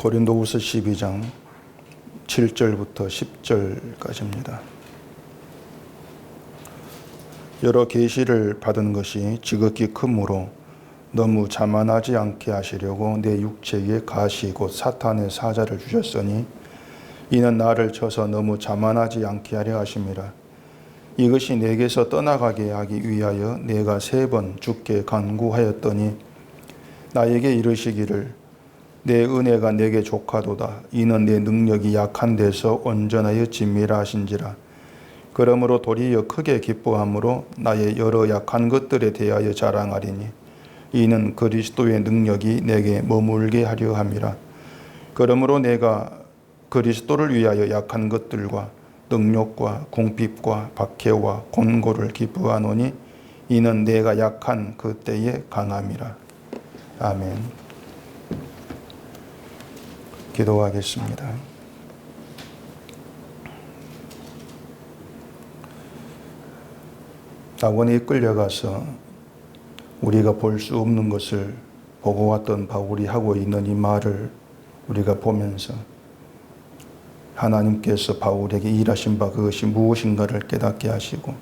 고린도후서 12장 7절부터 10절까지입니다. 여러 계시를 받은 것이 지극히 크므로 너무 자만하지 않게 하시려고 내 육체에 가시 곧 사탄의 사자를 주셨으니 이는 나를 쳐서 너무 자만하지 않게 하려 하심이라. 이것이 내게서 떠나가게 하기 위하여 내가 3번 주께 간구하였더니 나에게 이르시기를 내 은혜가 내게 족하도다. 이는 내 능력이 약한 데서 온전하여 짐이라 하신지라. 그러므로 도리어 크게 기뻐함으로 나의 여러 약한 것들에 대하여 자랑하리니 이는 그리스도의 능력이 내게 머물게 하려 함이라. 그러므로 내가 그리스도를 위하여 약한 것들과 능력과 궁핍과 박해와 곤고를 기뻐하노니 이는 내가 약한 그때에 강함이라. 아멘. 기도하겠습니다. 낙원에 이끌려가서 우리가 볼 수 없는 것을 보고 왔던 바울이 하고 있는 이 말을 우리가 보면서 하나님께서 바울에게 일하신 바 그것이 무엇인가를 깨닫게 하시고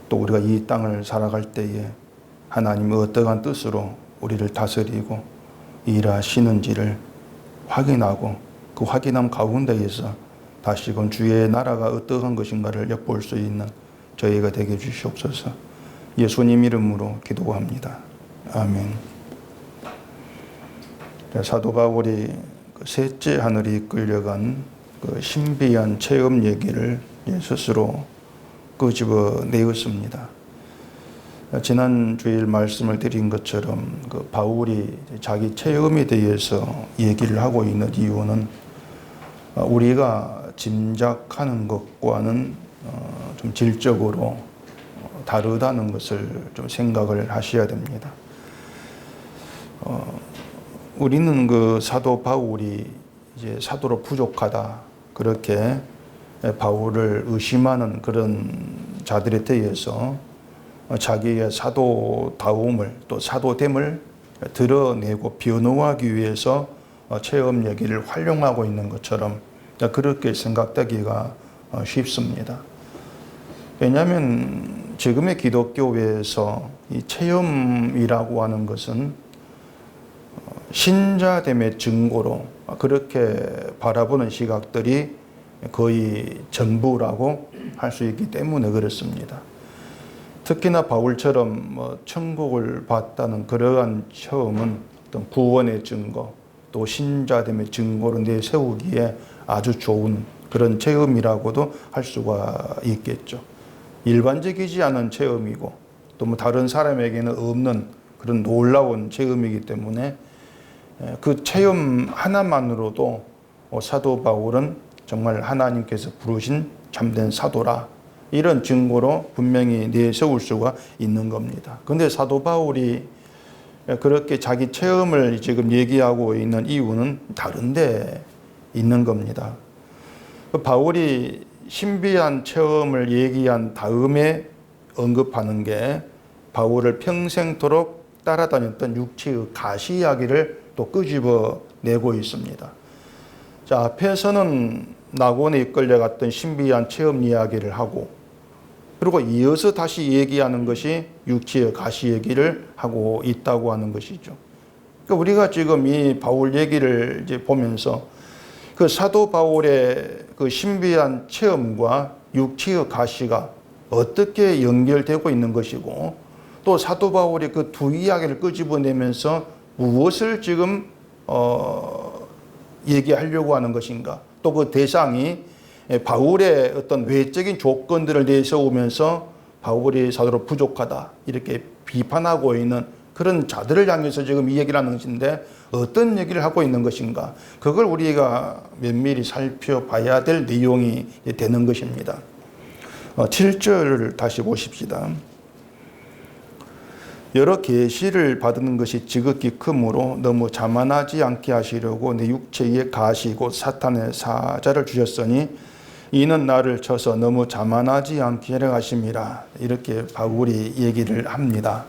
또 우리가 이 땅을 살아갈 때에 하나님의 어떠한 뜻으로 우리를 다스리고 일하시는지를 확인하고 그 확인함 가운데에서 다시금 주의 나라가 어떠한 것인가를 엿볼 수 있는 저희가 되게 주시옵소서. 예수님 이름으로 기도합니다. 아멘. 사도 바울이 셋째 하늘이 이끌려간 그 신비한 체험 얘기를 스스로 끄집어내었습니다. 지난 주일 말씀을 드린 것처럼 그 바울이 자기 체험에 대해서 얘기를 하고 있는 이유는 우리가 짐작하는 것과는 좀 질적으로 다르다는 것을 좀 생각을 하셔야 됩니다. 우리는 그 사도 바울이 이제 사도로 부족하다 그렇게 바울을 의심하는 그런 자들에 대해서 자기의 사도다움을 또 사도됨을 드러내고 변호하기 위해서 체험 얘기를 활용하고 있는 것처럼 그렇게 생각되기가 쉽습니다. 왜냐하면 지금의 기독교회에서 이 체험이라고 하는 것은 신자됨의 증거로 그렇게 바라보는 시각들이 거의 전부라고 할 수 있기 때문에 그렇습니다. 특히나 바울처럼 천국을 봤다는 그러한 체험은 어떤 구원의 증거 또 신자됨의 증거로 내세우기에 아주 좋은 그런 체험이라고도 할 수가 있겠죠. 일반적이지 않은 체험이고 또 다른 사람에게는 없는 그런 놀라운 체험이기 때문에 그 체험 하나만으로도 사도 바울은 정말 하나님께서 부르신 참된 사도라 이런 증거로 분명히 내세울 수가 있는 겁니다. 그런데 사도 바울이 그렇게 자기 체험을 지금 얘기하고 있는 이유는 다른 데 있는 겁니다. 바울이 신비한 체험을 얘기한 다음에 언급하는 게 바울을 평생토록 따라다녔던 육체의 가시 이야기를 또 끄집어내고 있습니다. 자, 앞에서는 낙원에 이끌려갔던 신비한 체험 이야기를 하고 그리고 이어서 다시 얘기하는 것이 육체의 가시 얘기를 하고 있다고 하는 것이죠. 그러니까 우리가 지금 이 바울 얘기를 이제 보면서 그 사도 바울의 그 신비한 체험과 육체의 가시가 어떻게 연결되고 있는 것이고 또 사도 바울이 그 두 이야기를 끄집어내면서 무엇을 지금 얘기하려고 하는 것인가 또 그 대상이 바울의 어떤 외적인 조건들을 내세우면서 바울이 사도로 부족하다 이렇게 비판하고 있는 그런 자들을 향해서 지금 이 얘기를 하는 것인데 어떤 얘기를 하고 있는 것인가 그걸 우리가 면밀히 살펴봐야 될 내용이 되는 것입니다. 7절을 다시 보십시다. 여러 계시를 받는 것이 지극히 크므로 너무 자만하지 않게 하시려고 내 육체에 가시 곧 사탄의 사자를 주셨으니 이는 나를 쳐서 너무 자만하지 않게 하려 하심이라. 이렇게 바울이 얘기를 합니다.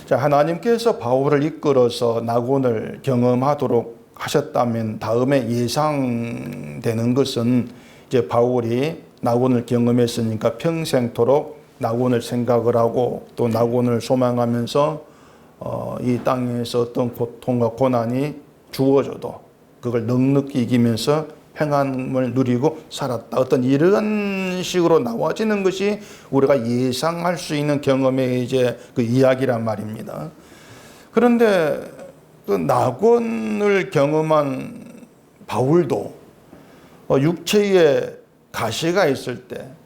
자, 하나님께서 바울을 이끌어서 낙원을 경험하도록 하셨다면 다음에 예상되는 것은 이제 바울이 낙원을 경험했으니까 평생토록 낙원을 생각을 하고 또 낙원을 소망하면서 이 땅에서 어떤 고통과 고난이 주어져도 그걸 넉넉히 이기면서 평안을 누리고 살았다. 어떤 이런 식으로 나와지는 것이 우리가 예상할 수 있는 경험의 이제 그 이야기란 말입니다. 그런데 그 낙원을 경험한 바울도 육체에 가시가 있을 때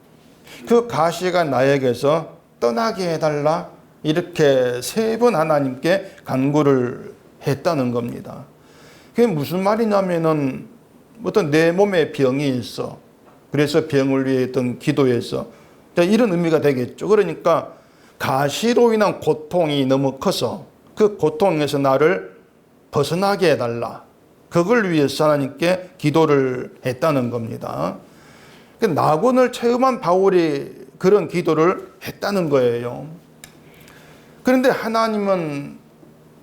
그 가시가 나에게서 떠나게 해달라 이렇게 3번 하나님께 간구를 했다는 겁니다. 그게 무슨 말이냐면은 어떤 내 몸에 병이 있어. 그래서 병을 위해 했던 기도에서 이런 의미가 되겠죠. 그러니까 가시로 인한 고통이 너무 커서 그 고통에서 나를 벗어나게 해달라. 그걸 위해서 하나님께 기도를 했다는 겁니다. 낙원을 체험한 바울이 그런 기도를 했다는 거예요. 그런데 하나님은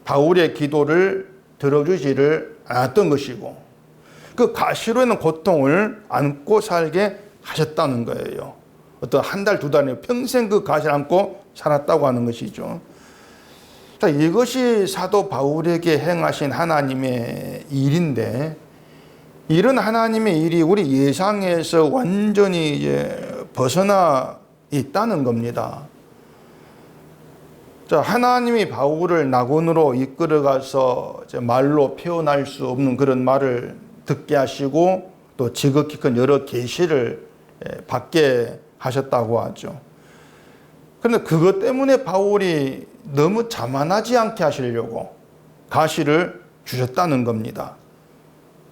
바울의 기도를 들어주지를 않았던 것이고 그 가시로 인한 고통을 안고 살게 하셨다는 거예요. 어떤 한 달, 2달이 평생 그 가시를 안고 살았다고 하는 것이죠. 자, 이것이 사도 바울에게 행하신 하나님의 일인데 이런 하나님의 일이 우리 예상에서 완전히 이제 벗어나 있다는 겁니다. 자, 하나님이 바울을 낙원으로 이끌어가서 말로 표현할 수 없는 그런 말을 듣게 하시고 또 지극히 큰 여러 계시를 받게 하셨다고 하죠. 그런데 그것 때문에 바울이 너무 자만하지 않게 하시려고 가시를 주셨다는 겁니다.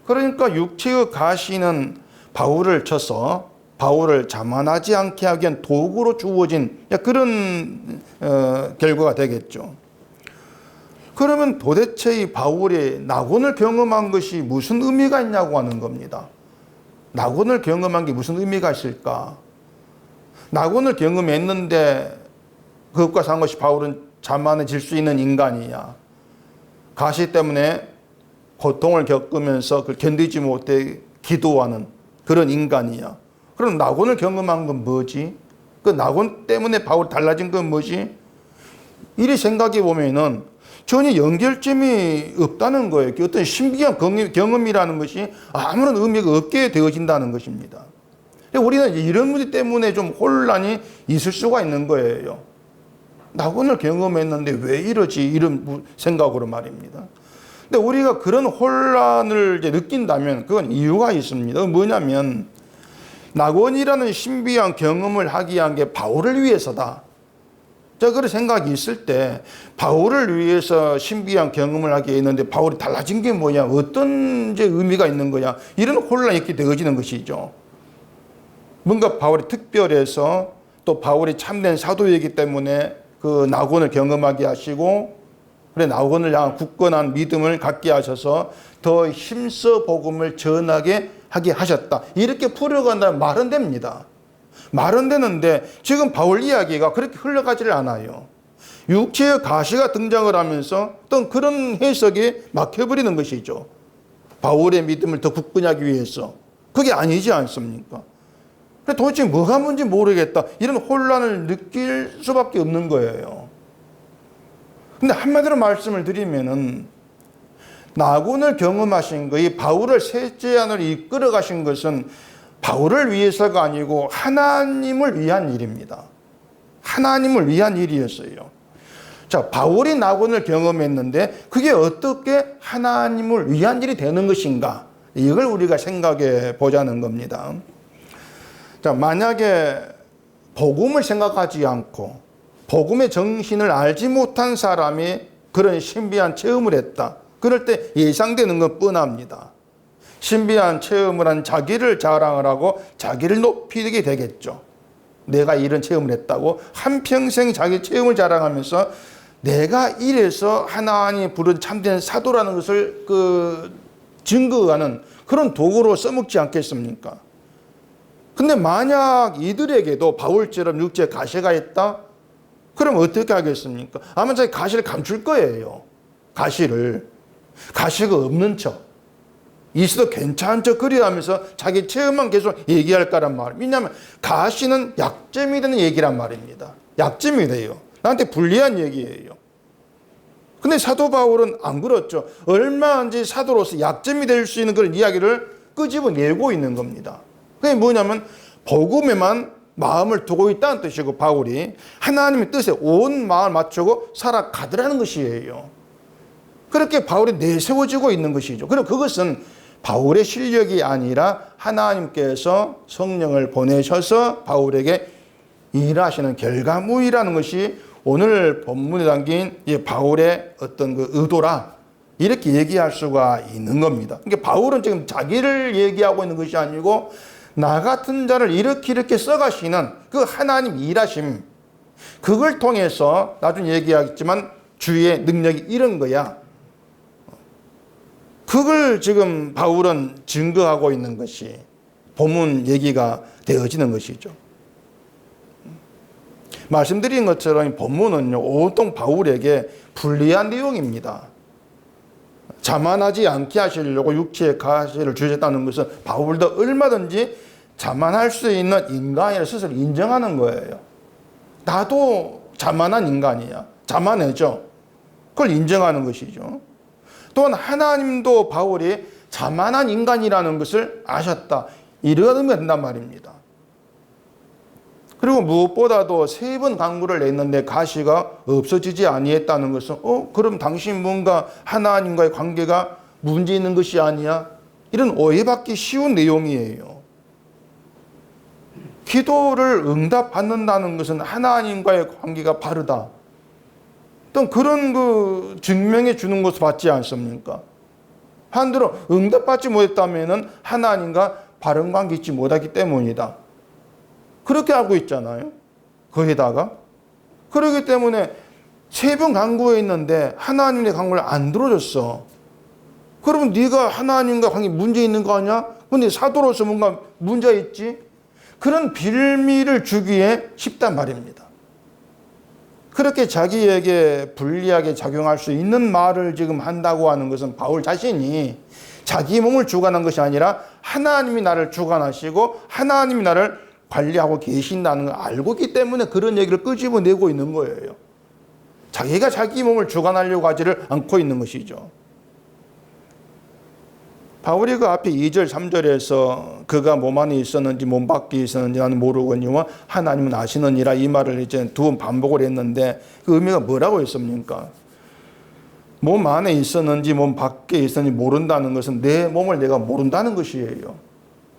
그러니까 육체의 가시는 바울을 쳐서 바울을 자만하지 않게 하기 위한 도구로 주어진 그런 결과가 되겠죠. 그러면 도대체 이 바울이 낙원을 경험한 것이 무슨 의미가 있냐고 하는 겁니다. 낙원을 경험한 게 무슨 의미가 있을까? 낙원을 경험했는데 그것과 상관없이 바울은 자만해질 수 있는 인간이야. 가시 때문에 고통을 겪으면서 그걸 견디지 못해 기도하는 그런 인간이야. 그럼 낙원을 경험한 건 뭐지? 그 낙원 때문에 바울이 달라진 건 뭐지? 이리 생각해 보면은 전혀 연결점이 없다는 거예요. 어떤 신비한 경험이라는 것이 아무런 의미가 없게 되어진다는 것입니다. 우리는 이런 문제 때문에 좀 혼란이 있을 수가 있는 거예요. 낙원을 경험했는데 왜 이러지? 이런 생각으로 말입니다. 근데 우리가 그런 혼란을 이제 느낀다면 그건 이유가 있습니다. 뭐냐면 낙원이라는 신비한 경험을 하기 위한 게 바울을 위해서다. 자, 그런 생각이 있을 때 바울을 위해서 신비한 경험을 하게 했는데 바울이 달라진 게 뭐냐? 어떤 이제 의미가 있는 거냐? 이런 혼란이 있게 되어지는 것이죠. 뭔가 바울이 특별해서 또 바울이 참된 사도이기 때문에 그 낙원을 경험하게 하시고 그래 낙원을 향한 굳건한 믿음을 갖게 하셔서 더 힘써 복음을 전하게 하게 하셨다. 이렇게 풀어간다면 말은 됩니다. 말은 되는데 지금 바울 이야기가 그렇게 흘러가지를 않아요. 육체의 가시가 등장을 하면서 또 그런 해석이 막혀버리는 것이죠. 바울의 믿음을 더 굳건히 하기 위해서. 그게 아니지 않습니까? 도대체 뭐가 뭔지 모르겠다. 이런 혼란을 느낄 수밖에 없는 거예요. 근데 한마디로 말씀을 드리면은 낙원을 경험하신 거이 바울을 셋째 안으로 이끌어 가신 것은 바울을 위해서가 아니고 하나님을 위한 일입니다. 하나님을 위한 일이었어요. 자, 바울이 낙원을 경험했는데 그게 어떻게 하나님을 위한 일이 되는 것인가? 이걸 우리가 생각해 보자는 겁니다. 자, 만약에 복음을 생각하지 않고 복음의 정신을 알지 못한 사람이 그런 신비한 체험을 했다. 그럴 때 예상되는 건 뻔합니다. 신비한 체험을 한 자기를 자랑을 하고 자기를 높이게 되겠죠. 내가 이런 체험을 했다고 한평생 자기 체험을 자랑하면서 내가 이래서 하나님이 부른 참된 사도라는 것을 증거하는 그런 도구로 써먹지 않겠습니까? 근데 만약 이들에게도 바울처럼 육체에 가시가 있다? 그럼 어떻게 하겠습니까? 아마 자기 가시를 감출 거예요. 가시가 없는 척. 있어도 괜찮죠. 그래 하면서 자기 체험만 계속 얘기할 거란 말이에요. 왜냐하면 가시는 약점이 되는 얘기란 말입니다. 약점이 돼요. 나한테 불리한 얘기예요. 근데 사도 바울은 안 그렇죠. 얼마든지 사도로서 약점이 될 수 있는 그런 이야기를 끄집어내고 있는 겁니다. 그게 뭐냐면 복음에만 마음을 두고 있다는 뜻이고, 바울이 하나님의 뜻에 온 마음을 맞추고 살아가더라는 것이에요. 그렇게 바울이 내세워지고 있는 것이죠. 그리고 그것은 바울의 실력이 아니라 하나님께서 성령을 보내셔서 바울에게 일하시는 결과물이라는 것이 오늘 본문에 담긴 바울의 어떤 그 의도라, 이렇게 얘기할 수가 있는 겁니다. 그러니까 바울은 지금 자기를 얘기하고 있는 것이 아니고 나 같은 자를 이렇게 써가시는 그 하나님 일하심, 그걸 통해서 나중에 얘기하겠지만 주의 능력이 이런 거야. 그걸 지금 바울은 증거하고 있는 것이 본문 얘기가 되어지는 것이죠. 말씀드린 것처럼 본문은요, 온통 바울에게 불리한 내용입니다. 자만하지 않게 하시려고 육체의 가시를 주셨다는 것은 바울도 얼마든지 자만할 수 있는 인간이라 스스로 인정하는 거예요. 나도 자만한 인간이야. 자만해져. 그걸 인정하는 것이죠. 또한 하나님도 바울이 자만한 인간이라는 것을 아셨다. 이러면 된단 말입니다. 그리고 무엇보다도 3번 강구를 냈는데 가시가 없어지지 아니했다는 것은 그럼 당신 뭔가 하나님과의 관계가 문제 있는 것이 아니야? 이런 오해받기 쉬운 내용이에요. 기도를 응답받는다는 것은 하나님과의 관계가 바르다. 또 그런 그 증명해 주는 것을 받지 않습니까? 한대로 응답받지 못했다면 하나님과 바른 관계 있지 못하기 때문이다. 그렇게 알고 있잖아요. 거기다가. 그렇기 때문에 3번 강구해 있는데 하나님의 강구를 안 들어줬어. 그러면 네가 하나님과 관계 문제 있는 거 아니야? 근데 사도로서 뭔가 문제 있지? 그런 빌미를 주기에 쉽단 말입니다. 그렇게 자기에게 불리하게 작용할 수 있는 말을 지금 한다고 하는 것은 바울 자신이 자기 몸을 주관한 것이 아니라 하나님이 나를 주관하시고 하나님이 나를 관리하고 계신다는 걸 알고 있기 때문에 그런 얘기를 끄집어내고 있는 거예요. 자기가 자기 몸을 주관하려고 하지를 않고 있는 것이죠. 바울이 그 앞에 2절 3절에서 그가 몸 안에 있었는지 몸 밖에 있었는지 나는 모르거니와 하나님은 아시느니라, 이 말을 이제 2번 반복을 했는데 그 의미가 뭐라고 했습니까? 몸 안에 있었는지 몸 밖에 있었는지 모른다는 것은 내 몸을 내가 모른다는 것이에요.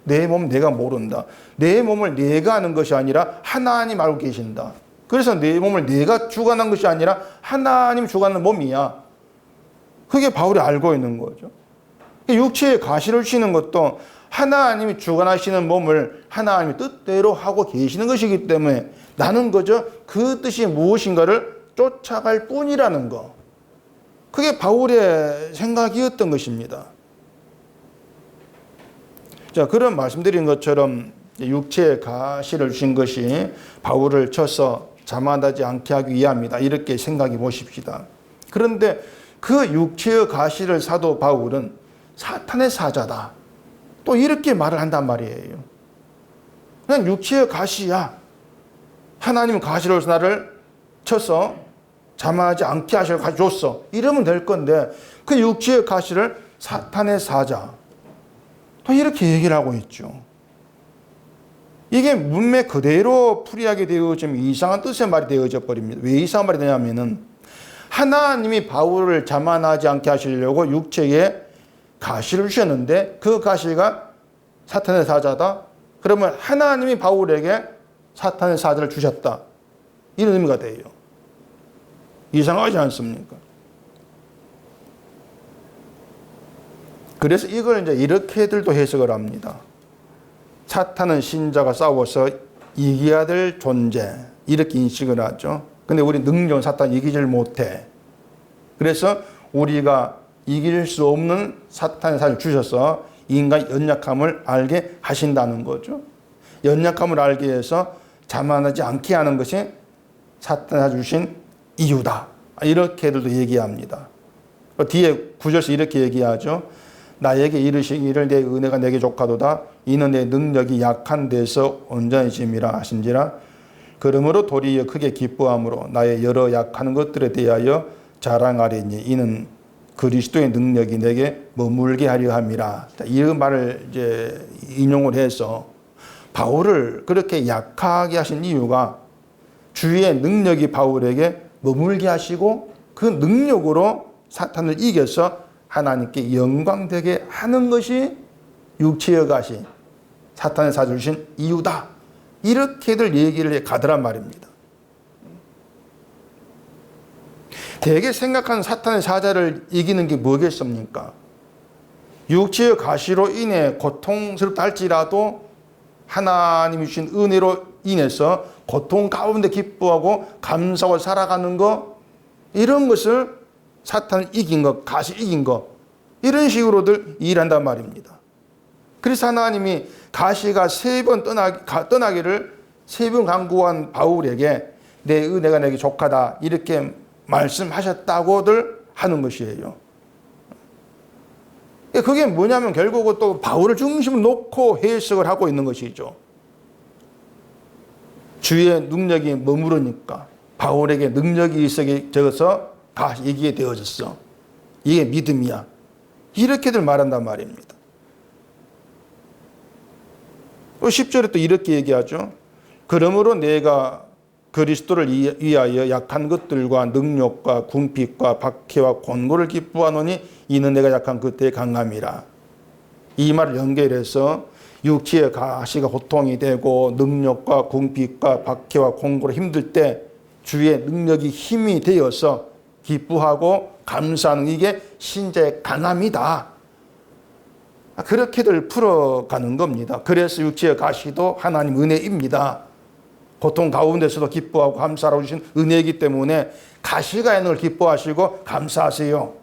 내 몸 내가 모른다. 내 몸을 내가 아는 것이 아니라 하나님 알고 계신다. 그래서 내 몸을 내가 주관한 것이 아니라 하나님 주관하는 몸이야. 그게 바울이 알고 있는 거죠. 육체에 가시를 주시는 것도 하나님이 주관하시는 몸을 하나님의 뜻대로 하고 계시는 것이기 때문에 나는 그저 그 뜻이 무엇인가를 쫓아갈 뿐이라는 거. 그게 바울의 생각이었던 것입니다. 자, 그런 말씀드린 것처럼 육체에 가시를 주신 것이 바울을 쳐서 자만하지 않게 하기 위함이다. 이렇게 생각해 보십시다. 그런데 그 육체의 가시를 사도 바울은 사탄의 사자다. 또 이렇게 말을 한단 말이에요. 그냥 육체의 가시야. 하나님은 가시로서 나를 쳐서 자만하지 않게 하셔 가져줬어. 이러면 될 건데 그 육체의 가시를 사탄의 사자. 또 이렇게 얘기를 하고 있죠. 이게 문맥 그대로 풀이하게 되어지면 이상한 뜻의 말이 되어져 버립니다. 왜 이상한 말이 되냐면은 하나님이 바울을 자만하지 않게 하시려고 육체에 가시를 주셨는데 그 가시가 사탄의 사자다. 그러면 하나님이 바울에게 사탄의 사자를 주셨다. 이런 의미가 돼요. 이상하지 않습니까? 그래서 이걸 이제 이렇게들도 해석을 합니다. 사탄은 신자가 싸워서 이겨야 될 존재. 이렇게 인식을 하죠. 근데 우리 능력은 사탄 이기질 못해. 그래서 우리가 이길 수 없는 사탄의 사자를 주셔서 인간의 연약함을 알게 하신다는 거죠. 연약함을 알게 해서 자만하지 않게 하는 것이 사탄이 주신 이유다. 이렇게들도 얘기합니다. 뒤에 9절에서 이렇게 얘기하죠. 나에게 이르시기를 내 은혜가 내게 족하도다. 이는 내 능력이 약한 데서 온전해짐이라 하신지라. 그러므로 도리어 크게 기뻐함으로 나의 여러 약한 것들에 대하여 자랑하리니 이는 그리스도의 능력이 내게 머물게 하려 함이라. 이 말을 이제 인용을 해서 바울을 그렇게 약하게 하신 이유가 주의 능력이 바울에게 머물게 하시고 그 능력으로 사탄을 이겨서 하나님께 영광되게 하는 것이 육체의 가시, 사탄을 사주신 이유다. 이렇게들 얘기를 가더란 말입니다. 대개 생각하는 사탄의 사자를 이기는 게 뭐겠습니까? 육체의 가시로 인해 고통스럽다 할지라도 하나님이 주신 은혜로 인해서 고통 가운데 기뻐하고 감사하고 살아가는 것, 이런 것을 사탄을 이긴 것, 가시 이긴 것, 이런 식으로들 일한단 말입니다. 그래서 하나님이 가시가 3번 떠나기를 3번 강구한 바울에게 내 은혜가 내게 족하다 이렇게 말씀하셨다고들 하는 것이에요. 그게 뭐냐면 결국은 또 바울을 중심으로 놓고 해석을 하고 있는 것이죠. 주의 능력이 머무르니까 바울에게 능력이 있어서 다 얘기가 되어졌어. 이게 믿음이야. 이렇게들 말한단 말입니다. 10절에 또 이렇게 얘기하죠. 그러므로 내가 그리스도를 위하여 약한 것들과 능력과 궁핍과 박해와 곤고를 기뻐하노니 이는 내가 약한 그때의 강함이라. 이 말을 연결해서 육체의 가시가 고통이 되고 능력과 궁핍과 박해와 곤고를 힘들 때 주의 능력이 힘이 되어서 기뻐하고 감사하는 이게 신자의 강함이다. 그렇게들 풀어가는 겁니다. 그래서 육체의 가시도 하나님 은혜입니다. 고통 가운데서도 기뻐하고 감사하고 주신 은혜이기 때문에 가시가 있는 걸 기뻐하시고 감사하세요.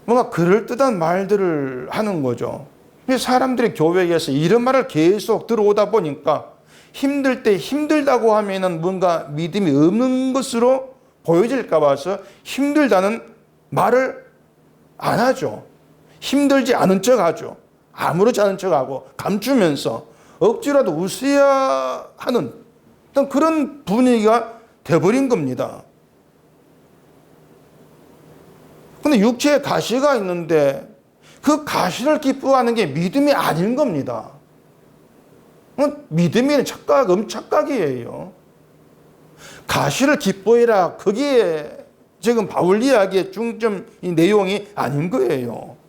뭔가 그럴듯한 말들을 하는 거죠. 사람들이 교회에서 이런 말을 계속 들어오다 보니까 힘들 때 힘들다고 하면은 뭔가 믿음이 없는 것으로 보여질까 봐서 힘들다는 말을 안 하죠. 힘들지 않은 척 하죠. 아무렇지 않은 척 하고 감추면서 억지라도 웃어야 하는 그런 분위기가 돼버린 겁니다. 근데 육체에 가시가 있는데 그 가시를 기뻐하는 게 믿음이 아닌 겁니다. 믿음이 착각이에요. 가시를 기뻐해라. 거기에 지금 바울 이야기의 중점 이 내용이 아닌 거예요.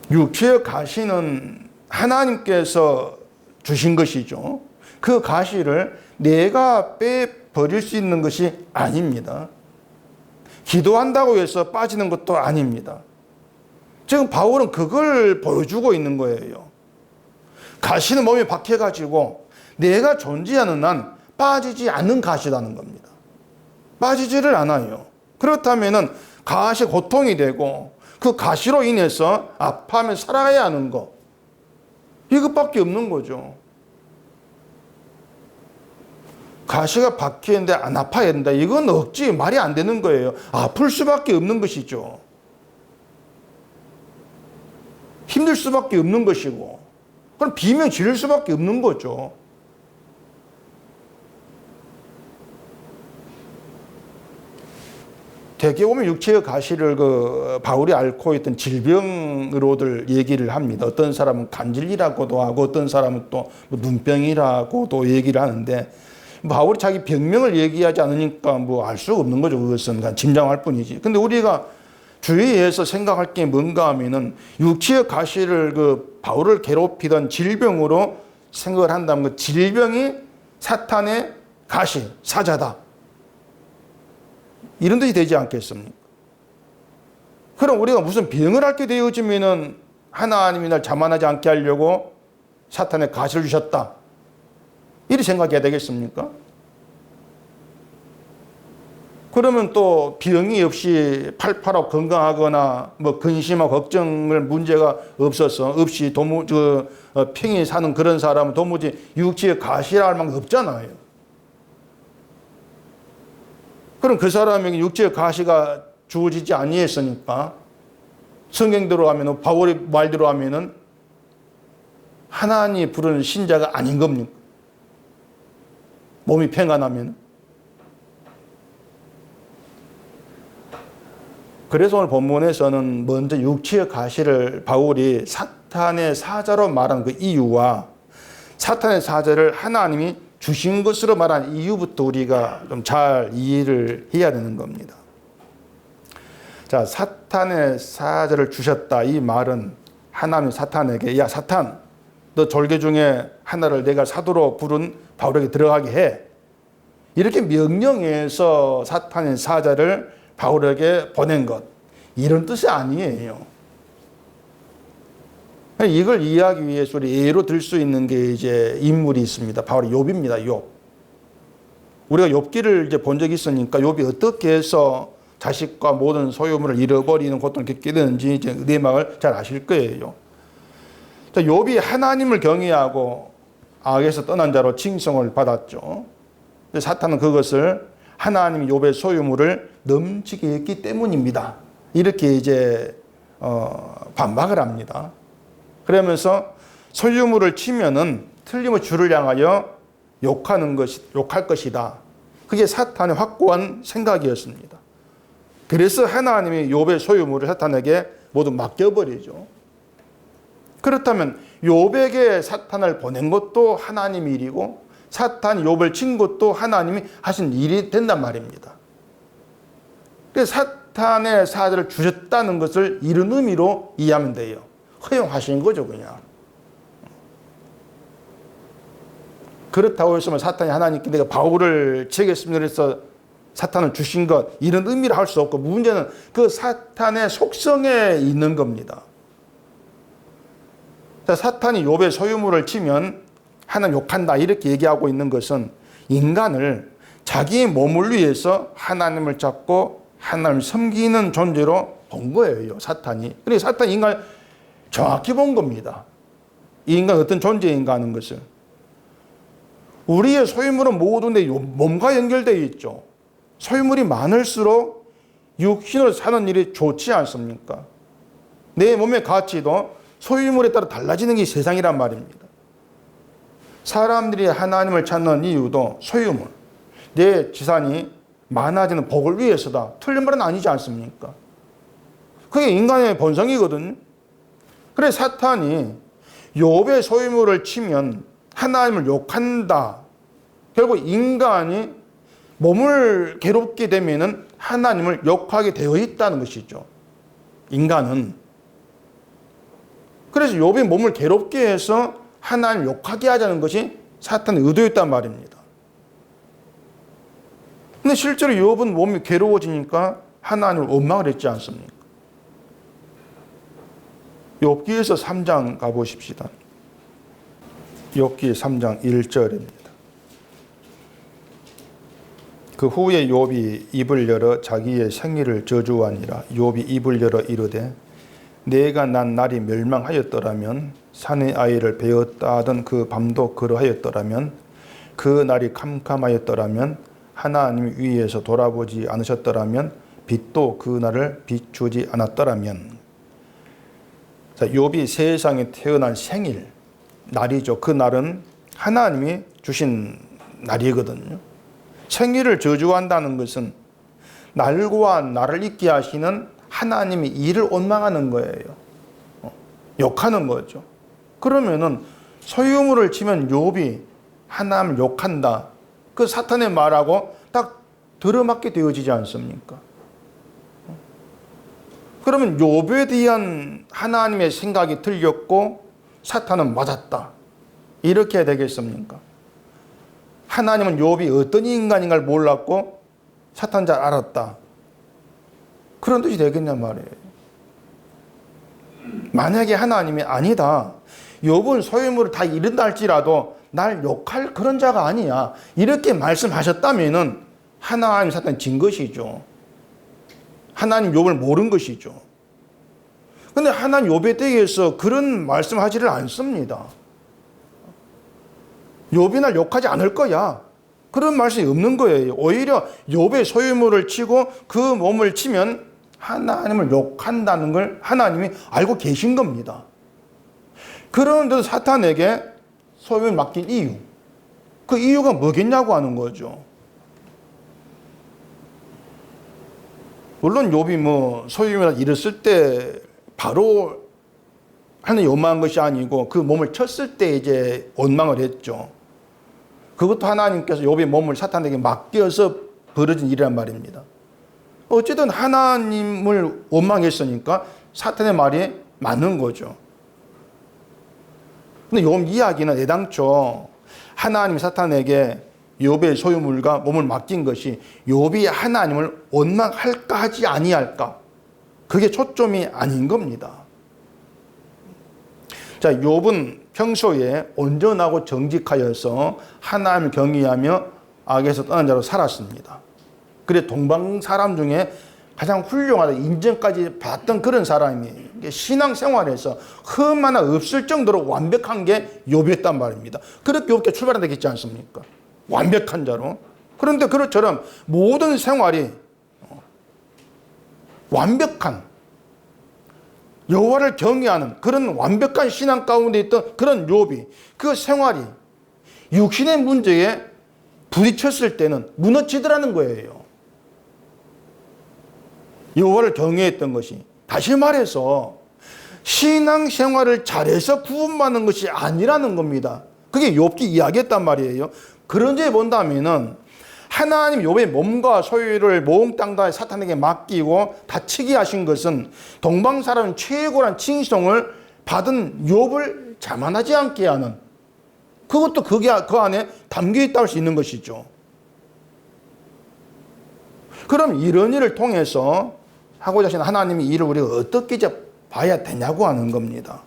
육체의 가시는 하나님께서 주신 것이죠. 그 가시를 내가 빼버릴 수 있는 것이 아닙니다. 기도한다고 해서 빠지는 것도 아닙니다. 지금 바울은 그걸 보여주고 있는 거예요. 가시는 몸에 박혀가지고 내가 존재하는 한 빠지지 않는 가시라는 겁니다. 빠지지를 않아요. 그렇다면 가시 고통이 되고 그 가시로 인해서 아파하며 살아가야 하는 거, 이것밖에 없는 거죠. 가시가 박히는데 안 아파야 된다. 이건 억지, 말이 안 되는 거예요. 아플 수밖에 없는 것이죠. 힘들 수밖에 없는 것이고, 그럼 비명 지를 수밖에 없는 거죠. 대개 보면 육체의 가시를 바울이 앓고 있던 질병으로들 얘기를 합니다. 어떤 사람은 간질이라고도 하고 어떤 사람은 또 눈병이라고도 얘기를 하는데, 바울이 자기 병명을 얘기하지 않으니까 알 수가 없는 거죠. 그것은 그냥 짐작할 뿐이지. 근데 우리가 주의해서 생각할 게 뭔가 하면은 육체의 가시를 바울을 괴롭히던 질병으로 생각을 한다면 그 질병이 사탄의 가시, 사자다. 이런 뜻이 되지 않겠습니까? 그럼 우리가 무슨 병을 앓게 되어지면은 하나님이 날 자만하지 않게 하려고 사탄의 가시를 주셨다. 이렇게 생각해야 되겠습니까? 그러면 또 병이 없이 팔팔하고 건강하거나 근심하고 걱정을 문제가 없이 평이 사는 그런 사람은 도무지 육체의 가시라 할 만큼 없잖아요. 그럼 그 사람에게 육체의 가시가 주어지지 아니했으니까 성경대로 하면, 바울의 말대로 하면은 하나님이 부르는 신자가 아닌 겁니까? 몸이 평안하면. 그래서 오늘 본문에서는 먼저 육체의 가시를 바울이 사탄의 사자로 말한 그 이유와 사탄의 사자를 하나님이 주신 것으로 말한 이유부터 우리가 좀 잘 이해를 해야 되는 겁니다. 자, 사탄의 사자를 주셨다. 이 말은 하나님 사탄에게, 야 사탄, 너 절개 중에 하나를 내가 사도로 부른 바울에게 들어가게 해. 이렇게 명령해서 사탄의 사자를 바울에게 보낸 것, 이런 뜻이 아니에요. 이걸 이해하기 위해서 우리 예로 들 수 있는 게 이제 인물이 있습니다. 바로 욥입니다. 욥. 우리가 욥기를 이제 본 적이 있으니까 욥이 어떻게 해서 자식과 모든 소유물을 잃어버리는 고통을 겪게 되는지 이제 내막을 잘 아실 거예요. 욥이 하나님을 경외하고 악에서 떠난 자로 칭송을 받았죠. 사탄은 그것을 하나님이 욥의 소유물을 넘치게 했기 때문입니다. 이렇게 이제 반박을 합니다. 그러면서 소유물을 치면은 틀림없이 주를 향하여 욕할 것이다. 그게 사탄의 확고한 생각이었습니다. 그래서 하나님이 욥의 소유물을 사탄에게 모두 맡겨버리죠. 그렇다면 욥에게 사탄을 보낸 것도 하나님의 일이고 사탄이 욥을 친 것도 하나님이 하신 일이 된단 말입니다. 그래서 사탄의 사자를 주셨다는 것을 이런 의미로 이해하면 돼요. 허용하신 거죠, 그냥. 그렇다고 해서 사탄이 하나님께 내가 바울을 치겠습니다 해서 사탄을 주신 것, 이런 의미를 할 수 없고, 문제는 그 사탄의 속성에 있는 겁니다. 자, 사탄이 욥의 소유물을 치면 하나님 욕한다, 이렇게 얘기하고 있는 것은 인간을 자기의 몸을 위해서 하나님을 찾고 하나님을 섬기는 존재로 본 거예요, 사탄이. 그래서 사탄이 인간을 정확히 본 겁니다. 이 인간 어떤 존재인가 하는 것을. 우리의 소유물은 모두 내 몸과 연결되어 있죠. 소유물이 많을수록 육신으로 사는 일이 좋지 않습니까? 내 몸의 가치도 소유물에 따라 달라지는 게 세상이란 말입니다. 사람들이 하나님을 찾는 이유도 소유물, 내 지산이 많아지는 복을 위해서다. 틀린 말은 아니지 않습니까? 그게 인간의 본성이거든요. 그래서 사탄이 욥의 소유물을 치면 하나님을 욕한다. 결국 인간이 몸을 괴롭게 되면은 하나님을 욕하게 되어 있다는 것이죠. 인간은. 그래서 욥이 몸을 괴롭게 해서 하나님을 욕하게 하자는 것이 사탄의 의도였단 말입니다. 근데 실제로 욥은 몸이 괴로워지니까 하나님을 원망을 했지 않습니까? 욥기에서 3장 가보십시다. 욥기 3장 1절입니다. 그 후에 욥이 입을 열어 자기의 생일을 저주하니라. 욥이 입을 열어 이르되 내가 난 날이 멸망하였더라면 산의 아이를 베었다 하던 그 밤도 그러하였더라면 그 날이 캄캄하였더라면 하나님 위에서 돌아보지 않으셨더라면 빛도 그 날을 비추지 않았더라면. 자, 욥이 세상에 태어난 생일 날이죠. 그 날은 하나님이 주신 날이거든요. 생일을 저주한다는 것은 날과 날을 잊게 하시는 하나님의 일을 원망하는 거예요. 욕하는 거죠. 그러면은 소유물을 치면 욥이 하나님을 욕한다. 그 사탄의 말하고 딱 들어맞게 되어지지 않습니까? 그러면 욥에 대한 하나님의 생각이 틀렸고 사탄은 맞았다. 이렇게 되겠습니까? 하나님은 욥이 어떤 인간인가를 몰랐고 사탄은 잘 알았다. 그런 뜻이 되겠냔 말이에요. 만약에 하나님이 아니다. 욥은 소유물을 다 잃은다 할지라도 날 욕할 그런 자가 아니야. 이렇게 말씀하셨다면은 하나님 사탄이 진 것이죠. 하나님 욥을 모른 것이죠. 근데 하나님 욥에 대해서 그런 말씀하지를 않습니다. 욥이 날 욕하지 않을 거야. 그런 말씀이 없는 거예요. 오히려 욥의 소유물을 치고 그 몸을 치면 하나님을 욕한다는 걸 하나님이 알고 계신 겁니다. 그런데도 사탄에게 소유물을 맡긴 이유, 그 이유가 뭐겠냐고 하는 거죠. 물론 욥이 뭐 소유물을 잃었을 때 바로 하나님 원망한 것이 아니고 그 몸을 쳤을 때 이제 원망을 했죠. 그것도 하나님께서 욥의 몸을 사탄에게 맡겨서 벌어진 일이란 말입니다. 어쨌든 하나님을 원망했으니까 사탄의 말이 맞는 거죠. 근데 욥 이야기는 애당초 하나님 사탄에게 욥의 소유물과 몸을 맡긴 것이 욥이 하나님을 원망할까 하지 아니할까, 그게 초점이 아닌 겁니다. 자, 욥은 평소에 온전하고 정직하여서 하나님을 경외하며 악에서 떠난 자로 살았습니다. 그래 동방 사람 중에 가장 훌륭하다 인정까지 받았던 그런 사람이 신앙생활에서 흠 하나 없을 정도로 완벽한 게 욥이었단 말입니다. 그렇게 욥게 출발한다고 했지 않습니까? 완벽한 자로. 그런데 그것처럼 모든 생활이 완벽한, 여호와를 경외하는 그런 완벽한 신앙 가운데 있던 그런 욥이 그 생활이 육신의 문제에 부딪혔을 때는 무너지더라는 거예요. 여호와를 경외했던 것이, 다시 말해서 신앙생활을 잘해서 구원받는 것이 아니라는 겁니다. 그게 욥기 이야기했단 말이에요. 그런 점에 본다면은 하나님 욥의 몸과 소유를 몽땅 다 사탄에게 맡기고 다치게 하신 것은 동방 사람 최고란 칭송을 받은 욥을 자만하지 않게 하는, 그것도 그 안에 담겨 있다고 할 수 있는 것이죠. 그럼 이런 일을 통해서 하고자 하신 하나님의 일을 우리가 어떻게 봐야 되냐고 하는 겁니다.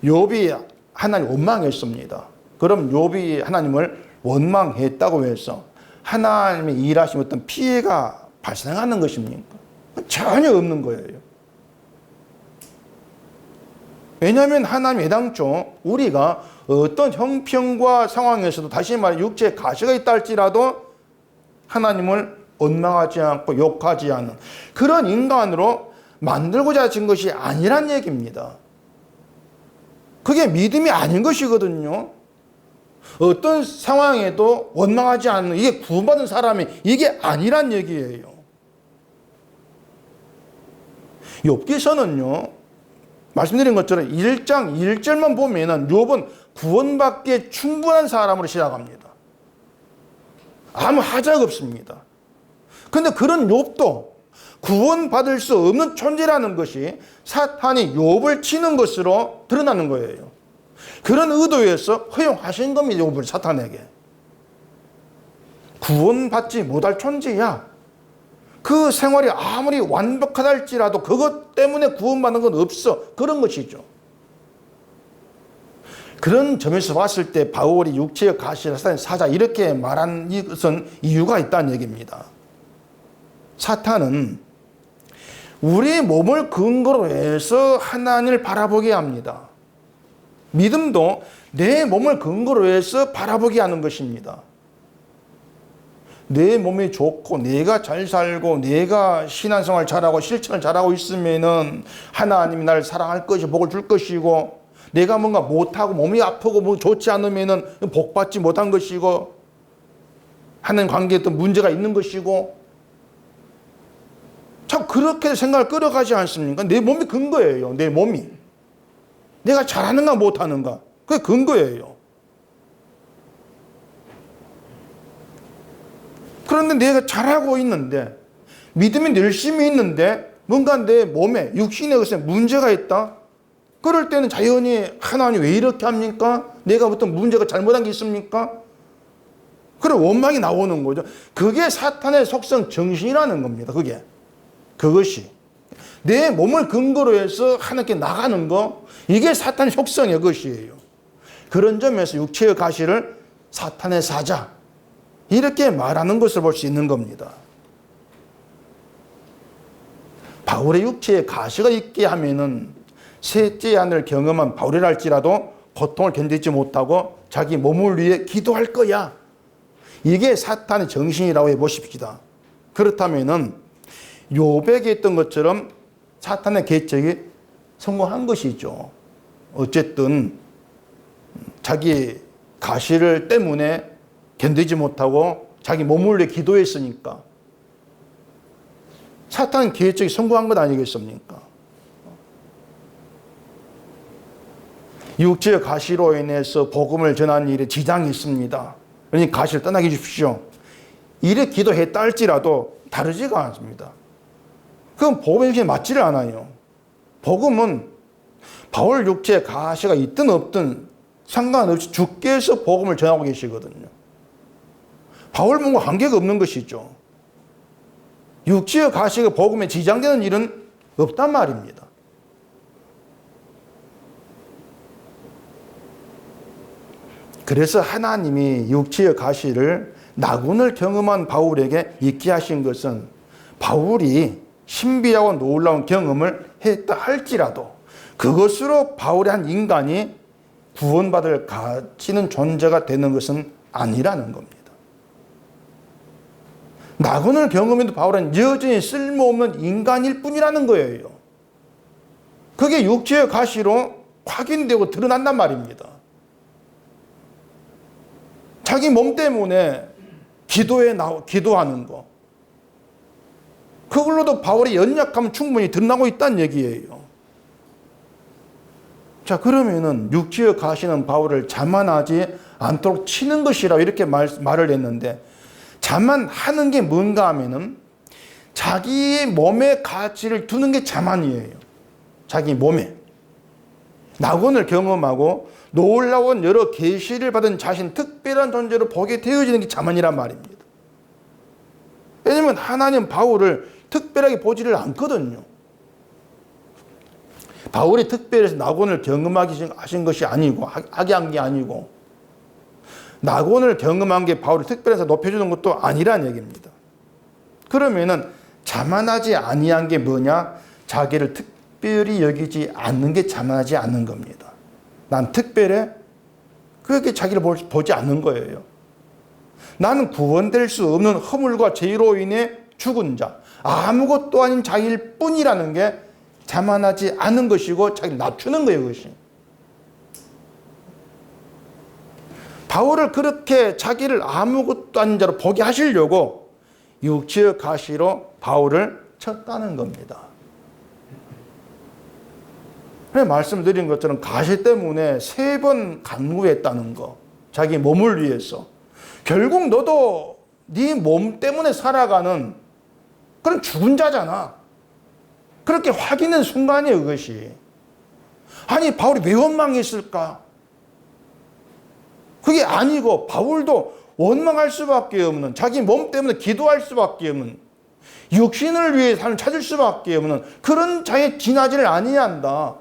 욥이 하나님 원망했습니다. 그럼 욥이 하나님을 원망했다고 해서 하나님의 일하신 어떤 피해가 발생하는 것입니까? 전혀 없는 거예요. 왜냐하면 하나님 애당초 우리가 어떤 형편과 상황에서도, 다시 말해 육체에 가시가 있다 할지라도 하나님을 원망하지 않고 욕하지 않는 그런 인간으로 만들고자 하신 것이 아니란 얘기입니다. 그게 믿음이 아닌 것이거든요. 어떤 상황에도 원망하지 않는, 이게 구원받은 사람이 이게 아니란 얘기예요. 욥기서는요, 말씀드린 것처럼 1장 1절만 보면은 욥은 구원받기에 충분한 사람으로 시작합니다. 아무 하자가 없습니다. 근데 그런 욥도 구원받을 수 없는 존재라는 것이 사탄이 욥을 치는 것으로 드러나는 거예요. 그런 의도에서 허용하신 겁니다. 욥을 사탄에게. 구원받지 못할 존재야. 그 생활이 아무리 완벽하다 할지라도 그것 때문에 구원받는 건 없어. 그런 것이죠. 그런 점에서 봤을 때 바울이 육체의 가시를 사탄의 사자 이렇게 말한 것은 이유가 있다는 얘기입니다. 사탄은 우리 몸을 근거로 해서 하나님을 바라보게 합니다. 믿음도 내 몸을 근거로 해서 바라보게 하는 것입니다. 내 몸이 좋고 내가 잘 살고 내가 신앙생활 잘하고 실천을 잘하고 있으면은 하나님이 나를 사랑할 것이 복을 줄 것이고, 내가 뭔가 못하고 몸이 아프고 뭐 좋지 않으면은 복받지 못한 것이고 하나님 관계에 또 문제가 있는 것이고, 참 그렇게 생각을 끌어가지 않습니까? 내 몸이 근거예요. 내 몸이 내가 잘하는가 못하는가, 그게 근거예요. 그런데 내가 잘하고 있는데, 믿음이 열심히 있는데 뭔가 내 몸에 육신에 것에 문제가 있다, 그럴 때는 자연히 하나님 왜 이렇게 합니까? 내가 어떤 문제가 잘못한 게 있습니까? 그런 원망이 나오는 거죠. 그게 사탄의 속성 정신이라는 겁니다. 그것이 내 몸을 근거로 해서 하나님께 나가는 거, 이게 사탄의 속성의 것이에요. 그런 점에서 육체의 가시를 사탄의 사자 이렇게 말하는 것을 볼 수 있는 겁니다. 바울의 육체에 가시가 있게 하면은 셋째 아내를 경험한 바울이랄지라도 고통을 견디지 못하고 자기 몸을 위해 기도할 거야, 이게 사탄의 정신이라고 해보십시다. 그렇다면은 요백에 있던 것처럼 사탄의 계책이 성공한 것이죠. 어쨌든 자기 가시를 때문에 견디지 못하고 자기 몸을 위해 기도했으니까 사탄 계획이 성공한 것 아니겠습니까? 육체의 가시로 인해서 복음을 전하는 일에 지장이 있습니다. 그러니까 가시를 떠나게 해주십시오. 이래 기도했다 할지라도 다르지가 않습니다. 그건 복음의 정신에 맞지를 않아요. 복음은 바울 육체에 가시가 있든 없든 상관없이 주께서 복음을 전하고 계시거든요. 바울 몸과 관계가 없는 것이죠. 육체의 가시가 복음에 지장되는 일은 없단 말입니다. 그래서 하나님이 육체의 가시를 나군을 경험한 바울에게 있게 하신 것은 바울이 신비하고 놀라운 경험을 했다 할지라도 그것으로 바울의 한 인간이 구원받을 가치는 존재가 되는 것은 아니라는 겁니다. 나군을 경험해도 바울은 여전히 쓸모없는 인간일 뿐이라는 거예요. 그게 육체의 가시로 확인되고 드러난단 말입니다. 자기 몸 때문에 기도하는 거. 그걸로도 바울의 연약함은 충분히 드러나고 있다는 얘기예요. 자, 그러면은 육체의 가시는 바울을 자만하지 않도록 치는 것이라고 이렇게 말을 했는데, 자만하는 게 뭔가 하면은 자기의 몸에 가치를 두는 게 자만이에요. 자기 몸에. 낙원을 경험하고 놀라운 여러 계시를 받은 자신 특별한 존재로 보게 되어지는 게 자만이란 말입니다. 왜냐하면 하나님 바울을 특별하게 보지를 않거든요. 바울이 특별해서 낙원을 경험하게 하신 것이 아니고 하게 한 게 아니고 낙원을 경험한 게 바울을 특별해서 높여주는 것도 아니란 얘기입니다. 그러면은 자만하지 아니한 게 뭐냐? 자기를 특별히 여기지 않는 게 자만하지 않는 겁니다. 난 특별해? 그렇게 자기를 보지 않는 거예요. 나는 구원될 수 없는 허물과 죄로 인해 죽은 자, 아무것도 아닌 자기일 뿐이라는 게 자만하지 않은 것이고 자기를 낮추는 거예요, 그것이. 바울을 그렇게 자기를 아무것도 아닌 자로 보게 하시려고 육체의 가시로 바울을 쳤다는 겁니다. 말씀드린 것처럼 가시 때문에 3번 간구했다는 거. 자기 몸을 위해서. 결국 너도 네 몸 때문에 살아가는 그런 죽은 자잖아. 그렇게 확인된 순간이에요, 그것이. 아니, 바울이 왜 원망했을까? 그게 아니고 바울도 원망할 수밖에 없는, 자기 몸 때문에 기도할 수밖에 없는, 육신을 위해 삶을 찾을 수밖에 없는 그런 자에 지나지를 아니한다.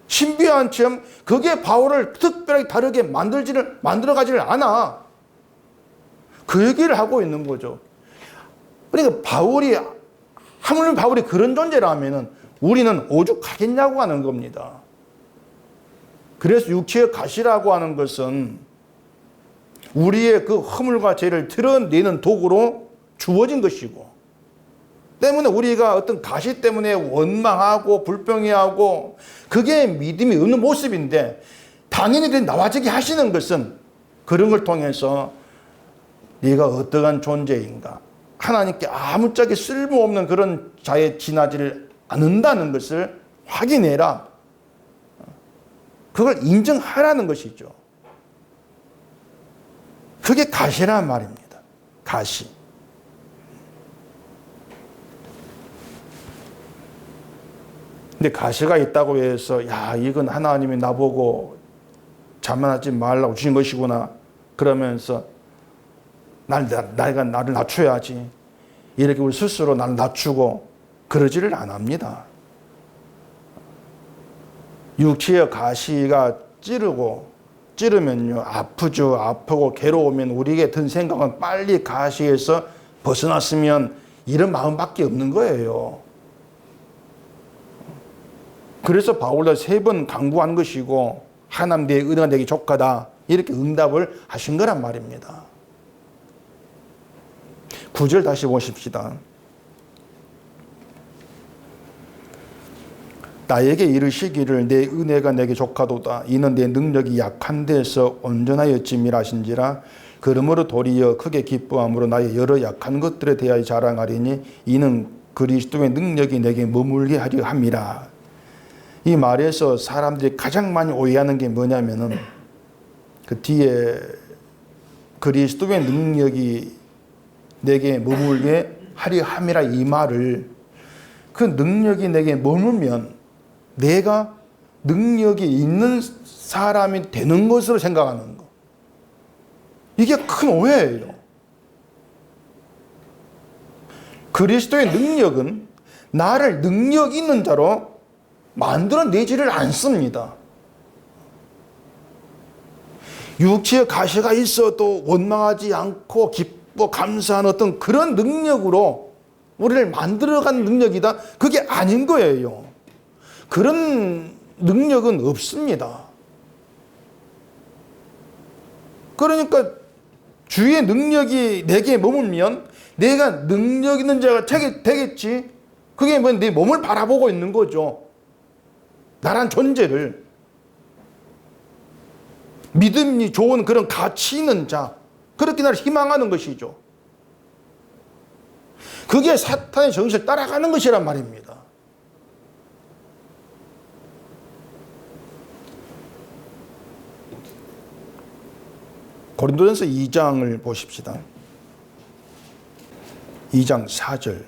신비한 점, 그게 바울을 특별하게 다르게 만들어가지를 않아. 그 얘기를 하고 있는 거죠. 그러니까 하물며 바울이 그런 존재라면 우리는 오죽하겠냐고 하는 겁니다. 그래서 육체의 가시라고 하는 것은 우리의 그 허물과 죄를 드러내는 도구로 주어진 것이고, 때문에 우리가 어떤 가시 때문에 원망하고 불평해하고 그게 믿음이 없는 모습인데, 당연히 나와지게 하시는 것은 그런 걸 통해서 네가 어떠한 존재인가, 하나님께 아무짝에 쓸모없는 그런 자에 지나지를 않는다는 것을 확인해라. 그걸 인정하라는 것이죠. 그게 가시란 말입니다. 가시. 근데 가시가 있다고 해서 야, 이건 하나님이 나보고 자만하지 말라고 주신 것이구나 그러면서 내가 나를 낮춰야지, 이렇게 우리 스스로 나를 낮추고 그러지를 안 합니다. 육체의 가시가 찌르면요 아프죠. 아프고 괴로우면 우리에게 든 생각은 빨리 가시에서 벗어났으면 이런 마음밖에 없는 거예요. 그래서 바울도 3번 강구한 것이고 하나님 내 은혜가 내게 족하다 이렇게 응답을 하신 거란 말입니다. 9절 다시 보십시다. 나에게 이르시기를 내 은혜가 내게 족하도다. 이는 내 능력이 약한 데서 온전하였음이라 하신지라. 그러므로 도리어 크게 기뻐함으로 나의 여러 약한 것들에 대하여 자랑하리니 이는 그리스도의 능력이 내게 머물게 하려 함이라. 이 말에서 사람들이 가장 많이 오해하는 게 뭐냐면은 그 뒤에 그리스도의 능력이 내게 머물게 하려 함이라 이 말을, 그 능력이 내게 머물면 내가 능력이 있는 사람이 되는 것으로 생각하는 거. 이게 큰 오해예요. 그리스도의 능력은 나를 능력 있는 자로 만들어내지를 않습니다. 육체의 가시가 있어도 원망하지 않고 기뻐 감사한 어떤 그런 능력으로 우리를 만들어가는 능력이다. 그게 아닌 거예요. 그런 능력은 없습니다. 그러니까 주의 능력이 내게 머물면 내가 능력 있는 자가 되겠지. 그게 뭐 내 몸을 바라보고 있는 거죠. 나란 존재를. 믿음이 좋은 그런 가치 있는 자, 그렇게 나를 희망하는 것이죠. 그게 사탄의 정신을 따라가는 것이란 말입니다. 고린도전서 2장을 보십시다. 2장 4절.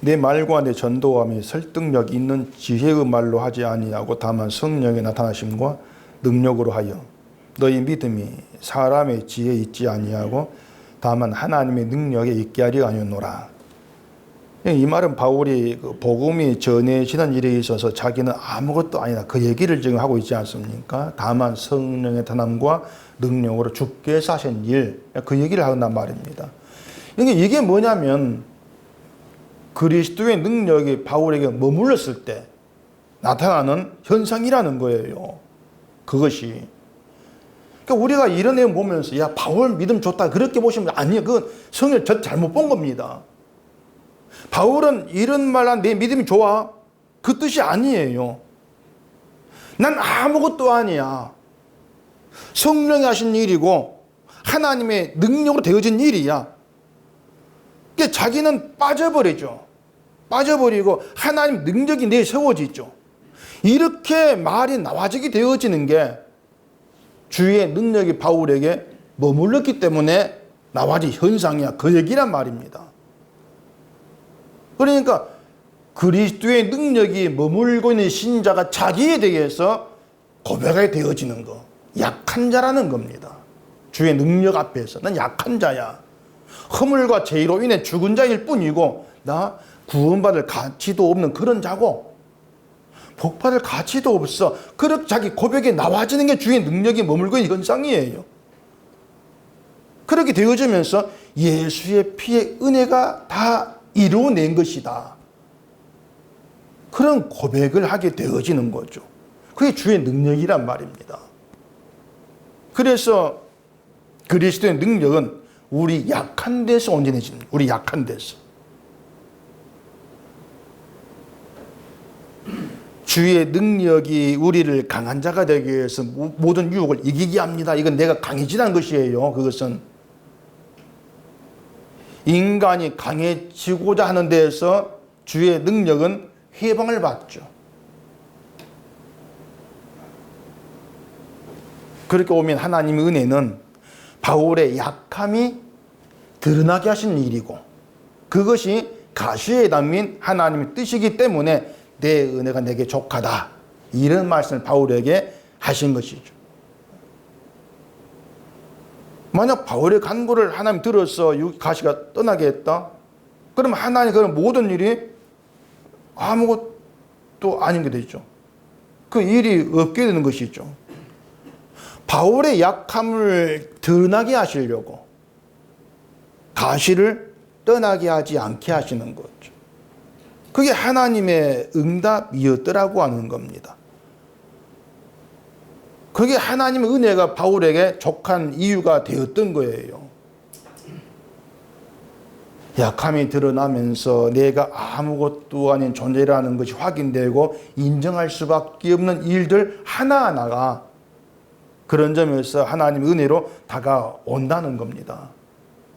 내 말과 내 전도함이 설득력 있는 지혜의 말로 하지 아니하고 다만 성령의 나타나심과 능력으로 하여 너희 믿음이 사람의 지혜에 있지 아니하고 다만 하나님의 능력에 있게 하려 하였노라. 이 말은 바울이 그 복음이 전해지는 일에 있어서 자기는 아무것도 아니다, 그 얘기를 지금 하고 있지 않습니까? 다만 성령의 나타남과 능력으로 주께서 하신 일, 그 얘기를 한단 말입니다. 이게 뭐냐면 그리스도의 능력이 바울에게 머물렀을 때 나타나는 현상이라는 거예요. 그것이. 그러니까 우리가 이런 내용 보면서 야, 바울 믿음 좋다 그렇게 보시면 아니에요. 그건 성을 잘못 본 겁니다. 바울은 이런 말한 내 믿음이 좋아, 그 뜻이 아니에요. 난 아무것도 아니야. 성령이 하신 일이고 하나님의 능력으로 되어진 일이야. 그러니까 자기는 빠져버리죠. 빠져버리고 하나님 능력이 내에 세워지죠. 이렇게 말이 나와지게 되어지는 게 주의 능력이 바울에게 머물렀기 때문에 나와진 현상이야. 그 얘기란 말입니다. 그러니까 그리스도의 능력이 머물고 있는 신자가 자기에 대해서 고백하게 되어지는 거. 약한 자라는 겁니다. 주의 능력 앞에서 난 약한 자야. 허물과 죄로 인해 죽은 자일 뿐이고 나 구원받을 가치도 없는 그런 자고 복받을 가치도 없어. 그렇게 자기 고백에 나와지는 게 주의 능력이 머물고 있는 현상이에요. 그렇게 되어지면서 예수의 피의 은혜가 다 이루어낸 것이다. 그런 고백을 하게 되어지는 거죠. 그게 주의 능력이란 말입니다. 그래서 그리스도의 능력은 우리 약한 데서 온전해집니다. 우리 약한 데서. 주의 능력이 우리를 강한 자가 되기 위해서 모든 유혹을 이기게 합니다. 이건 내가 강해지는 것이에요. 그것은 인간이 강해지고자 하는 데에서 주의 능력은 해방을 받죠. 그렇게 오면 하나님의 은혜는 바울의 약함이 드러나게 하신 일이고 그것이 가시에 담긴 하나님의 뜻이기 때문에 내 은혜가 내게 족하다. 이런 말씀을 바울에게 하신 것이죠. 만약 바울의 간구를 하나님 들어서 가시가 떠나게 했다? 그럼 하나님 그런 모든 일이 아무것도 아닌 게 되죠. 그 일이 없게 되는 것이죠. 바울의 약함을 드러나게 하시려고 가시를 떠나게 하지 않게 하시는 거죠. 그게 하나님의 응답이었더라고 하는 겁니다. 그게 하나님의 은혜가 바울에게 족한 이유가 되었던 거예요. 약함이 드러나면서 내가 아무것도 아닌 존재라는 것이 확인되고 인정할 수밖에 없는 일들 하나하나가 그런 점에서 하나님의 은혜로 다가온다는 겁니다.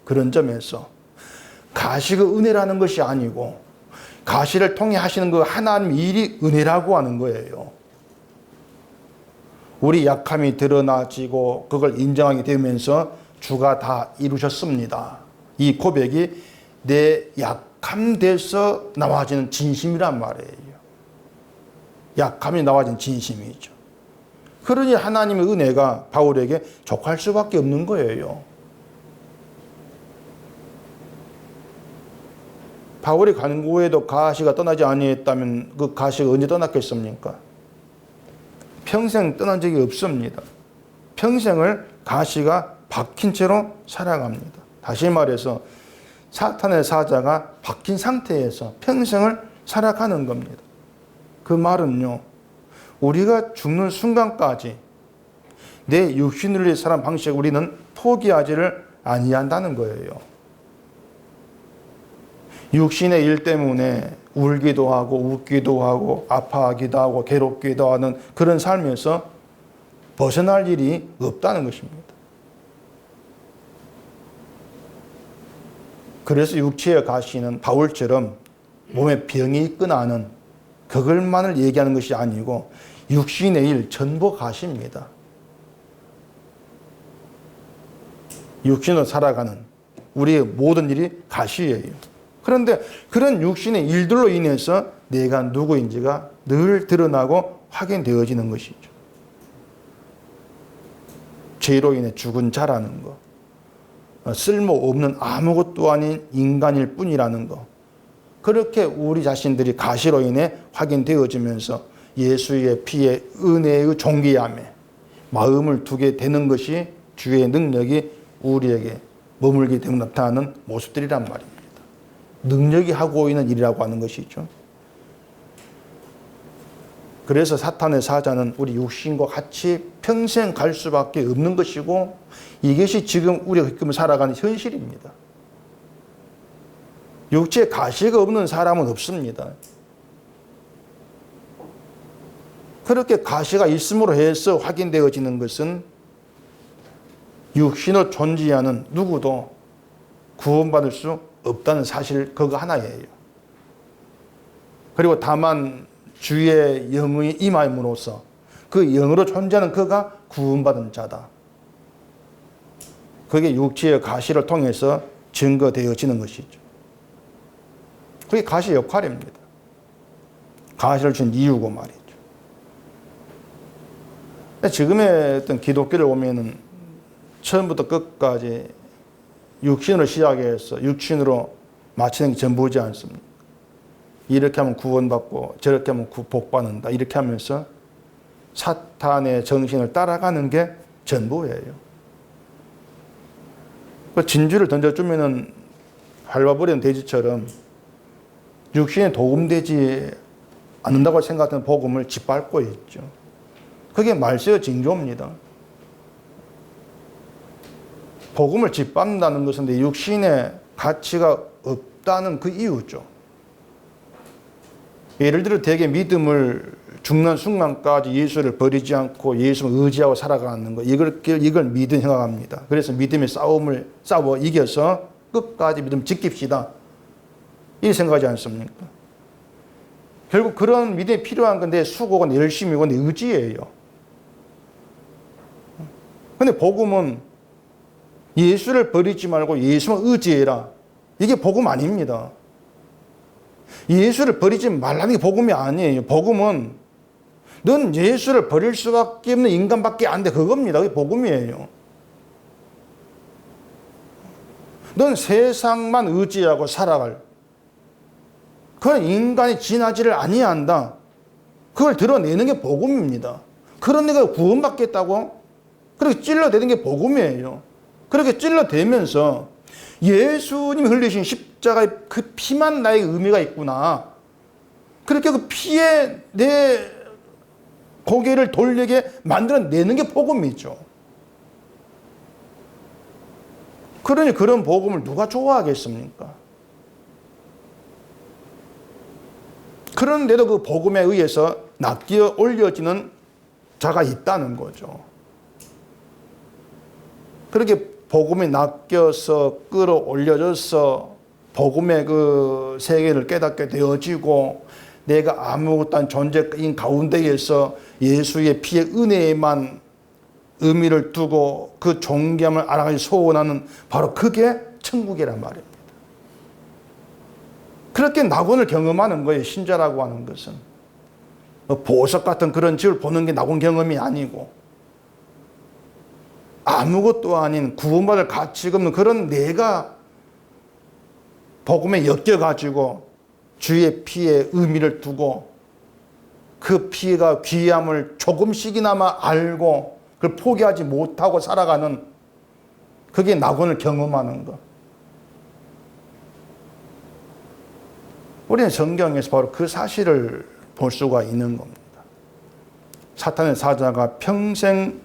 그런 점에서 가시가 은혜라는 것이 아니고 가시를 통해 하시는 그 하나님의 일이 은혜라고 하는 거예요. 우리 약함이 드러나지고 그걸 인정하게 되면서 주가 다 이루셨습니다. 이 고백이 내 약함돼서 나와지는 진심이란 말이에요. 약함이 나와진 진심이죠. 그러니 하나님의 은혜가 바울에게 족할 수밖에 없는 거예요. 바울이 간구에도 가시가 떠나지 아니했다면 그 가시가 언제 떠났겠습니까? 평생 떠난 적이 없습니다. 평생을 가시가 박힌 채로 살아갑니다. 다시 말해서 사탄의 사자가 박힌 상태에서 평생을 살아가는 겁니다. 그 말은요, 우리가 죽는 순간까지 내 육신을 위해 살아가는 방식을 우리는 포기하지를 아니한다는 거예요. 육신의 일 때문에 울기도 하고 웃기도 하고 아파하기도 하고 괴롭기도 하는 그런 삶에서 벗어날 일이 없다는 것입니다. 그래서 육체의 가시는 바울처럼 몸에 병이 있거나 하는 그걸만을 얘기하는 것이 아니고 육신의 일 전부 가시입니다. 육신으로 살아가는 우리의 모든 일이 가시예요. 그런데 그런 육신의 일들로 인해서 내가 누구인지가 늘 드러나고 확인되어지는 것이죠. 죄로 인해 죽은 자라는 것, 쓸모없는 아무것도 아닌 인간일 뿐이라는 것, 그렇게 우리 자신들이 가시로 인해 확인되어지면서 예수의 피의 은혜의 존귀함에 마음을 두게 되는 것이 주의 능력이 우리에게 머물기 때문에 나타나는 모습들이란 말입니다. 능력이 하고 있는 일이라고 하는 것이죠. 그래서 사탄의 사자는 우리 육신과 같이 평생 갈 수밖에 없는 것이고 이것이 지금 우리가 지금 살아가는 현실입니다. 육체에 가시가 없는 사람은 없습니다. 그렇게 가시가 있음으로 해서 확인되어지는 것은 육신으로 존재하는 누구도 구원받을 수 없다는 사실 그거 하나예요. 그리고 다만 주의 영이 임함으로써 그 영으로 존재하는 그가 구원받은 자다. 그게 육체의 가시를 통해서 증거되어지는 것이죠. 그게 가시의 역할입니다. 가시를 준 이유고 말이죠. 지금의 어떤 기독교를 보면은 처음부터 끝까지 육신으로 시작해서 육신으로 마치는 게 전부지 않습니까? 이렇게 하면 구원받고 저렇게 하면 복받는다. 이렇게 하면서 사탄의 정신을 따라가는 게 전부예요. 진주를 던져주면은 밟아버리는 돼지처럼 육신에 도움되지 않는다고 생각하는 복음을 짓밟고 있죠. 그게 말세의 징조입니다. 복음을 짓밟는다는 것은 내 육신에 가치가 없다는 그 이유죠. 예를 들어 대개 믿음을 죽는 순간까지 예수를 버리지 않고 예수를 의지하고 살아가는 거, 이걸 믿음 생각합니다. 그래서 믿음의 싸움을 싸워 이겨서 끝까지 믿음 지킵시다. 이렇게 생각하지 않습니까? 결국 그런 믿음이 필요한 건 내 수고고 내 열심이고 내 의지예요. 근데 복음은 예수를 버리지 말고 예수만 의지해라. 이게 복음 아닙니다. 예수를 버리지 말라는 게 복음이 아니에요. 복음은 넌 예수를 버릴 수밖에 없는 인간밖에 안 돼. 그겁니다. 그게 복음이에요. 넌 세상만 의지하고 살아갈 그런 인간이 지나지를 아니한다. 그걸 드러내는 게 복음입니다. 그런 내가 구원받겠다고? 그렇게 찔러대는 게 복음이에요. 그렇게 찔러대면서 예수님이 흘리신 십자가의 그 피만 나에게 의미가 있구나. 그렇게 그 피에 내 고개를 돌리게 만들어내는 게 복음이죠. 그러니 그런 복음을 누가 좋아하겠습니까? 그런데도 그 복음에 의해서 낚여 올려지는 자가 있다는 거죠. 그렇게 복음이 낚여서 끌어올려져서 복음의 그 세계를 깨닫게 되어지고 내가 아무것도 안 존재인 가운데에서 예수의 피의 은혜에만 의미를 두고 그 존귀함을 알아가지 소원하는 바로 그게 천국이란 말입니다. 그렇게 낙원을 경험하는 거예요. 신자라고 하는 것은. 보석 같은 그런 집을 보는 게 낙원 경험이 아니고 아무것도 아닌 구원받을 가치가 없는 그런 내가 복음에 엮여가지고 주의 피에 의미를 두고 그 피가 귀함을 조금씩이나마 알고 그걸 포기하지 못하고 살아가는 그게 낙원을 경험하는 것. 우리는 성경에서 바로 그 사실을 볼 수가 있는 겁니다. 사탄의 사자가 평생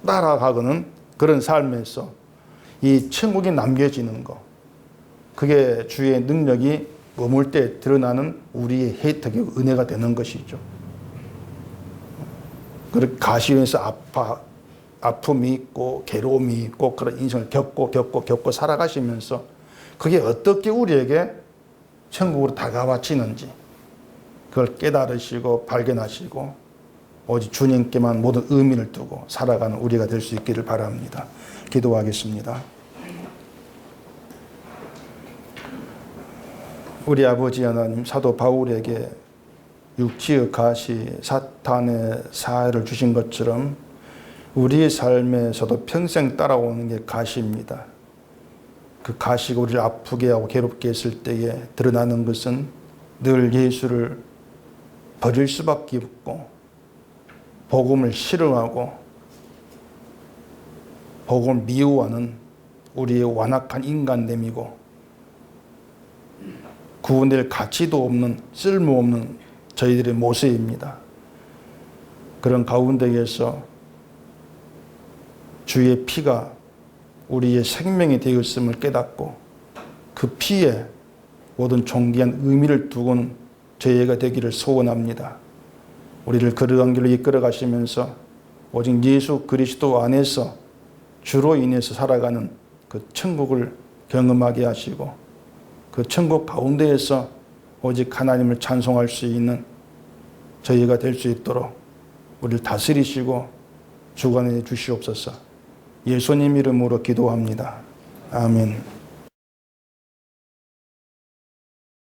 따라가고는 그런 삶에서 이 천국이 남겨지는 것, 그게 주의 능력이 머물 때 드러나는 우리의 혜택의 은혜가 되는 것이죠. 그렇게 가시면서 아픔이 있고 괴로움이 있고 그런 인생을 겪고 살아가시면서 그게 어떻게 우리에게 천국으로 다가와지는지 그걸 깨달으시고 발견하시고 오직 주님께만 모든 의미를 두고 살아가는 우리가 될 수 있기를 바랍니다. 기도하겠습니다. 우리 아버지 하나님, 사도 바울에게 육지의 가시, 사탄의 사해를 주신 것처럼 우리의 삶에서도 평생 따라오는 게 가시입니다. 그 가시가 우리를 아프게 하고 괴롭게 했을 때에 드러나는 것은 늘 예수를 버릴 수밖에 없고 복음을 싫어하고 복음을 미워하는 우리의 완악한 인간됨이고 구원될 가치도 없는 쓸모없는 저희들의 모습입니다. 그런 가운데에서 주의 피가 우리의 생명이 되었음을 깨닫고 그 피에 모든 존귀한 의미를 두고는 저희가 되기를 소원합니다. 우리를 그러한 길로 이끌어 가시면서 오직 예수 그리스도 안에서 주로 인해서 살아가는 그 천국을 경험하게 하시고 그 천국 가운데에서 오직 하나님을 찬송할 수 있는 저희가 될 수 있도록 우리를 다스리시고 주관해 주시옵소서. 예수님 이름으로 기도합니다. 아멘.